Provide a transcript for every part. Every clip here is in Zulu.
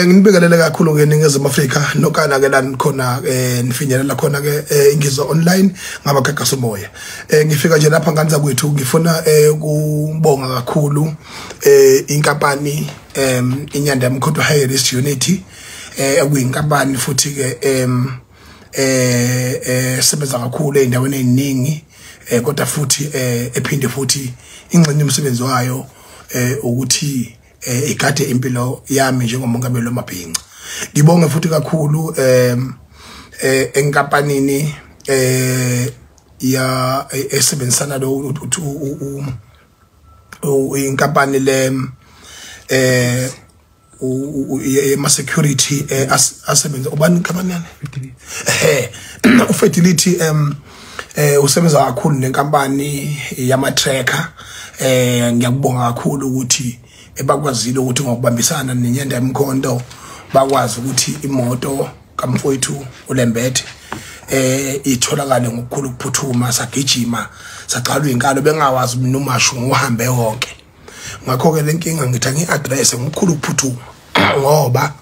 Ngibingelele kakhulu ke eNingizimu Afrika nokana ke la khona nifinyelela khona ke Ingizwa Online ngabagagasa umoya. Ngifika nje lapha nganza kwethu ngifuna ukubonga kakhulu inkampani iNyanda Mkhonto High Risk Unity ekuyinkampani futhi ke sebenza kakhulu eindaweni eziningi kodwa futhi ephinde futhi ingxenye umsebenzi wayo ukuthi igade impilo yami njengomongameli wamabhinqa. Ngibonge futhi kakhulu enkampanini ya esebenzisana lo inkampani le ma security asebenza ubani inkampani yana uFertility usebenza kakhulu nenkampani yama tracker. Ngiyakubonga kakhulu ukuthi bakwazile ukuthi ngokubambisana neNyanda Mkhonto bakwazi ukuthi imoto kaMfowethu uLembethe itholakale ngokukhulu ukuphuthuma sagijima saqala inkalo bengawazi nomashu ngohambe wonke. Ngakho ke lenkinga ngithi ngiaddress ngokukhulu ukuphuthuma ngoba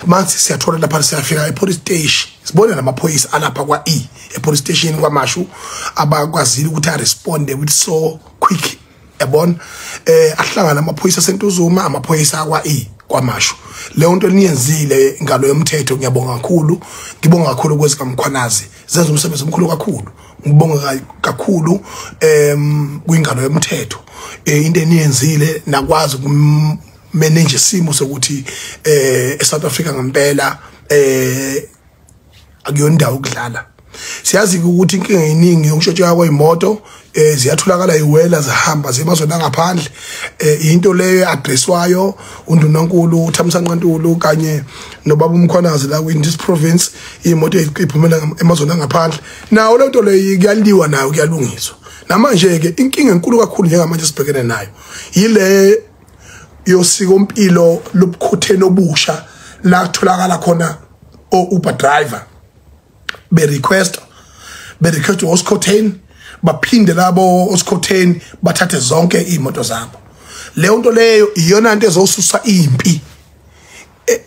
manje siyathola lapha siyafika epolice station sibone namaphoyisa alapha kwa epolice station kwamashu abakwazile ukuthi aresponde with so quick. Yabona ahlangana amaphoyisa seNtuzuma amaphoyisa akwa kwamashu. Leyo nto niyenzile ingalo yomthetho ngiyabonga kakhulu. Ngibonga kakhulu kwezika Mkhwanazi zenza umsebenzi omkhulu kakhulu. Ngibonga kakhulu kwingalo yomthetho into eniyenzile nakwazi ukumanage isimo sokuthi eSouth Africa ngempela akuyondawo ukudlala. Siyazi ukuthi inkinga eyiningi yokushotshwa kwezimoto ziyatholakala iwela zihamba zemazweni angaphandle. Into leyo addresswayo uNdunankulu uThamsanqa Ntuli kanye nobaba uMkhwanazi la in this province imoto iphumela emazweni angaphandle. Nawo le nto leyo kuyaliwa nayo kuyalungiswa. Namanje ke inkinga enkulu kakhulu njengamanje sibhekene nayo yile yosiko impilo lobukhotheni obusha la kutholakala khona Uber driver be request Oscotain baphinde labo Oscotain bathathe zonke imoto zabo. Leyo nto leyo iyona into ezosusa impi.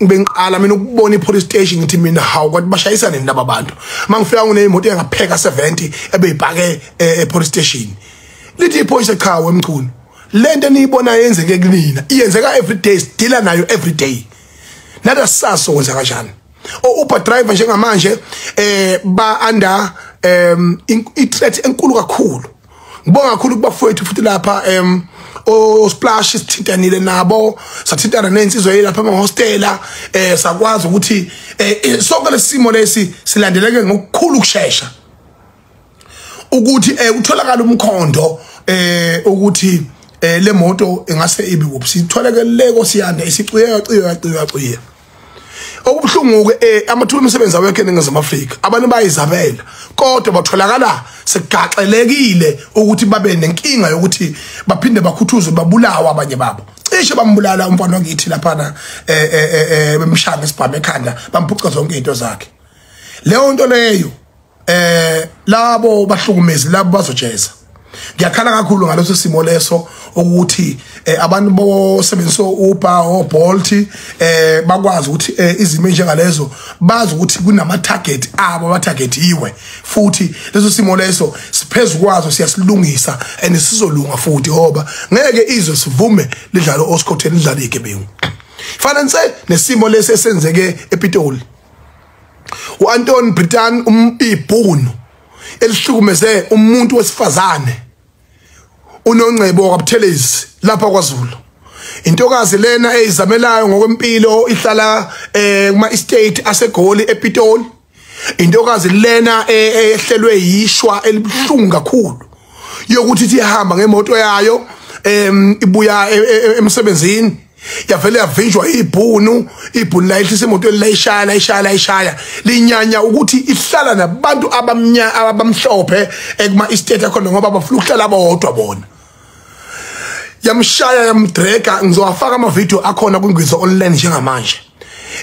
Ngibengiqala mina ukubona ipolice station ngithi mina hawu kwathi bashayisana nabo bantu. Mangifika nginemoto engapheka 70 ebeyibhake epolice station. Lithi iphoyisa echawe emchunu. Lento eniyibona yenzeke kunina iyenzeka every day sidila nayo every day. Nada saso kwenza kanjani. Uber driver njengamanje ba under threat enkulu kakhulu. Ngibonga kakhulu kubafowethu futhi lapha Splash sithintanile nabo sathintana nensizwe lapha emahostela sakwazi ukuthi sonke lesimo lesi silandeleke ngokukhulu ukusheshsha ukuthi utholakala umkhondo ukuthi le moto engase ibe kuphi sitholekeleko siyanda isicuye. Okubuhlungu ke amathuba omsebenzi awekho eNingizimu Afrika abantu bayizabela kodwa batholakala segaxelekile ukuthi babe nenkinga yokuthi baphinde bakhuthuzwe babulawa abanye babo. Cishe bambulala umfana wangithi lapha bemshanga isibhamu ekhanda bamphuca zonke izinto zakhe. Leyo nto leyo labo bahlukumezi labo bazojeza. Ngiyakhala kakhulu ngaleso simo leso ukuthi abantu bosebenzisa Uber Bolt bakwazi ukuthi izimo njengalezo bazi ukuthi kunama target abo ba target iwe futhi leso simo leso siphezulu kwazo siyasilungisa and sizolunga futhi ngoba ngeke izwe sivume lidlalo Oscotain lidlala igebengu. Fanele nesimo lesi esenzeke ePitoli. uAnton Britain ibhunu elihlukumeze umuntu wesifazane uNongcebo kaButhelezi lapha kwaZulu. Intokazi lena ezamelayo ngokwempilo ihlala kuma estate aseGoli ePitoli. Intokazi lena ehlelwe yishwa elibuhlungu kakhulu yokuthi ihamba ngemoto yayo ibuya emsebenzini yavele yavinjwa ibhunu la ihlise imoto layishaya linyanya ukuthi ihlala nabantu abamhlophe ekuma estate akhona ngoba bafuna ukuhlala bodwa bona. Yamshaya yamdrega ngizowafaka ama video akhona kwingizwa online njengamanje.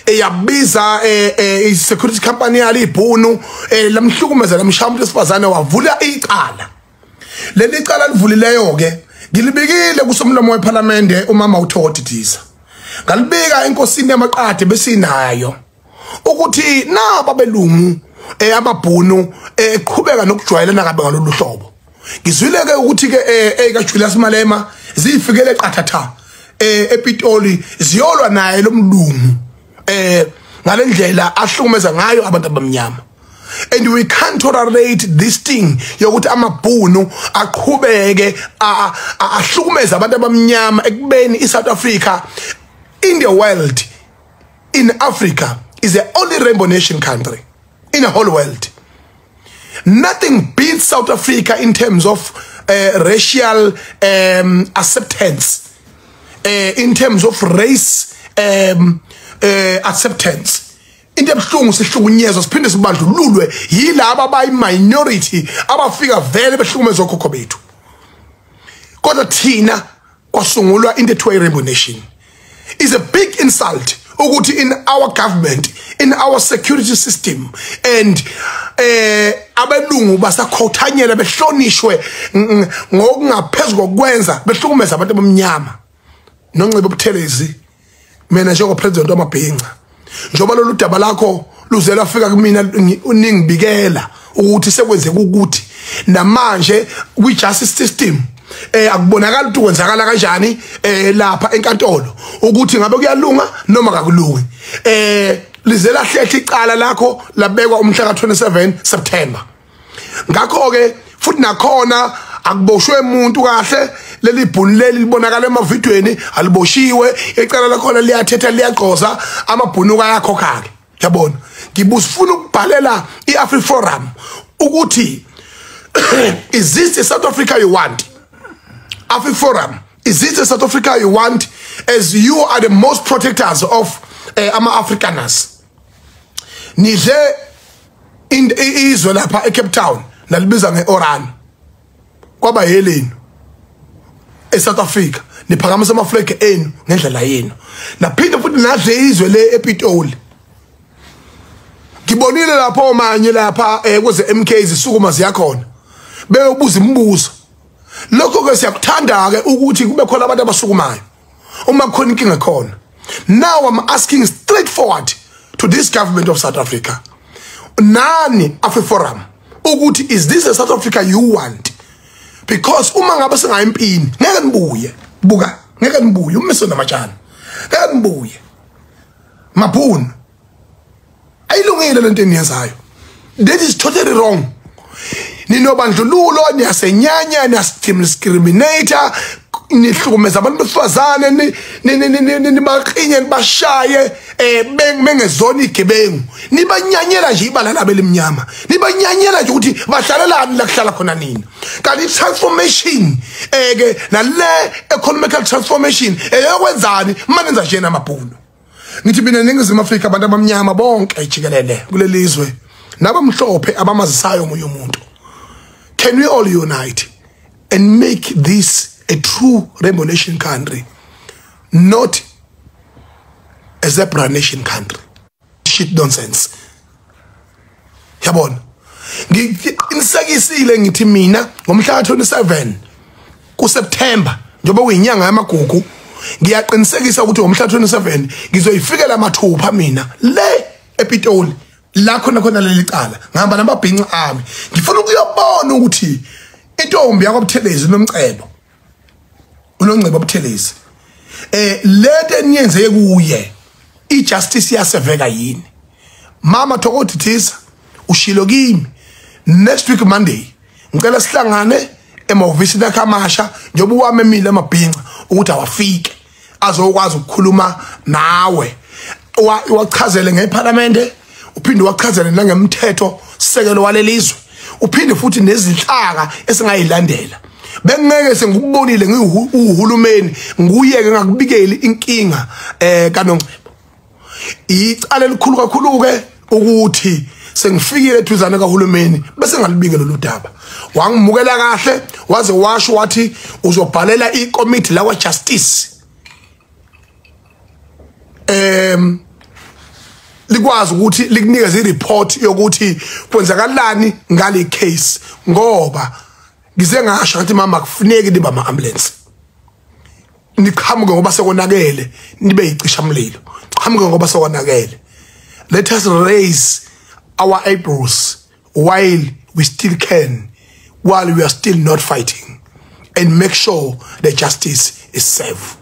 Eyabiza security company yali ibhunu lamhlukumeza lamshaya umuntu esifazane wavula icala. Leli cala livulileyo ke ngilibikile kusomlomo weParliament umama uThoti Disa. ngalibika enkosini yamaqadi besinayo ukuthi naba belungu amabhunu eqhubeka nokujwayelana kabe ngalolu hlobo ngizwile ke ukuthi ke eka Julius Malema zifikele qathatha ePitoli ziyolwa naye lo mlungu ngalendlela ahlukumeza ngayo abantu abamnyama. And we can't tolerate this thing yokuthi amabhunu aqhubeke ahlukumeza abantu abamnyama ekubeni iSouth Africa in the world, in Africa, is the only rainbow nation country in the whole world. Nothing beats South Africa in terms of racial acceptance, in terms of race acceptance. In the buhlungu sihlukunyezwa siphinde sibandlululwe yilabo abayi minority abafika vele behlukumeza okhokho bethu. Kodwa thina kwasungulwa into ethiwa rainbow nation. Is a big insult ukuthi in our government, in our security system, and abelungu basakhothanyela behlonishwe ngokungaphezulu kokwenza behlukumeza abantu abamnyama. Nonxiba Buthelezi mina njengo president wamabhinqa njoba lolu daba lakho luzela afika kumina uningibikela ukuthi sekwenzeka ukuthi namanje kwi justice system akubonakala ukuthi kwenzakala kanjani lapha enkantolo ukuthi ngabe kuyalunga noma akakulungi lizela hlehle icala lakho labekwa umhla ka 27 September. Ngakho ke futhi nakhona akuboshwe umuntu kahle leli bhunu leli libonakala emavidweni aliboshiwe icala lakhona liyathetha liyaqoza amabhunu ayakhokha ke yabona ngibusifuna ukubhalela iAfriForum ukuthi is this the South Africa you want? AfriForum, is this the South Africa you want, as you are the most protectors of ama-Afrikaners? Nidle in izwe lapha eCape Town nalibiza ngeOran kwaba yeleni eSouth Africa niphakamisa amaflag enu ngendlela yenu naphinde futhi nadle izwe le ePitoli ngibonile lapho omanye lapha kweze MK izisukuma ziyakhona beyobuza imibuzo. Lokho ke siyakuthanda ke ukuthi kube khona abantu abasukumayo uma khona inkinga khona. Now I'm asking straightforward to this government of South Africa, nani AfriForum, ukuthi is this a South Africa you want? Because uma ngabe singayimpini ngeke nibuye buka ngeke nibuye uMeso naMatshana ngeke nibuye mabhunu ayilungile lento eniyenzayo. That is totally wrong. Ninobandlululo niyasenyanya niyasdiscriminator nihlukumeza abantu besifazane nibaqinye nibashaye bengezona igebengu nibanyanyela nje ibala labe limnyama nibanyanyela nje ukuthi bahlalelani la kuhlala khona nini kanti transformation ke nale economic transformation eyokwenzani manenza nje namabhunu. Ngithi mina ningizima Africa abantu abamnyama bonke ejikelele kulelizwe nabamhlophe abamazisayo ngoyo umuntu. Can we all unite and make this a true rainbow nation country, not a zebra nation country? Shit nonsense. Yabona. Ngisekisile ngithi mina ngomhla ka 27 kuSeptember njoba kuyinyanga yamagugu ngiyaqinisekisa ukuthi ngomhla 27 ngizoyifikela mathupha mina le ePitoli la khona leli cala ngihamba namabhinqa ami ngifuna ukuyobona ukuthi intombi yakwaButhelezi nomcebo uNongcebo Buthelezi lento eniyenze kuye ijustice yaseveka yini. Mama Thokotithisa ushilo kimi next week Monday ngicela sihlangane emahhovisi laKhamasha njoba wami emile amabhinqa ukuthi awafike azokwazi ukukhuluma nawe wachazele ngeParliament uphinde wachazele nangemthetho sekelo walelizwe uphinde futhi nezinhlaka esingayilandela. Bengeke sengikubonile ngiuhulumeni nguyeke ngakubikeli inkinga kaNongcebo. Icala elikhulu kakhulu ke ukuthi sengifikile eduzane kaHulumeni bese ngalibikela lo daba. Wangimukela kahle waze washo wathi uzobhalela iCommittee la Justice likwazi ukuthi likunikeze ireport yokuthi kwenzakalani ngale case ngoba ngize ngasho ukuthi mama kufuneki liba ama ambulance. niqhamuke ngoba sekonakele nibe yicishamlilo qhamuke ngoba sekonakele. Let us raise our eyebrows while we still can, while we are still not fighting, and make sure that justice is served.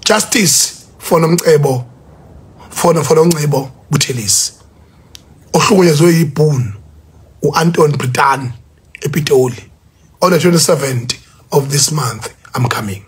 Justice for Nomcebo, for Nomcebo Buthelezi ohlukunyezwe yibhunu uAnton Britan ePitoli on the 27th of this month. I'm coming.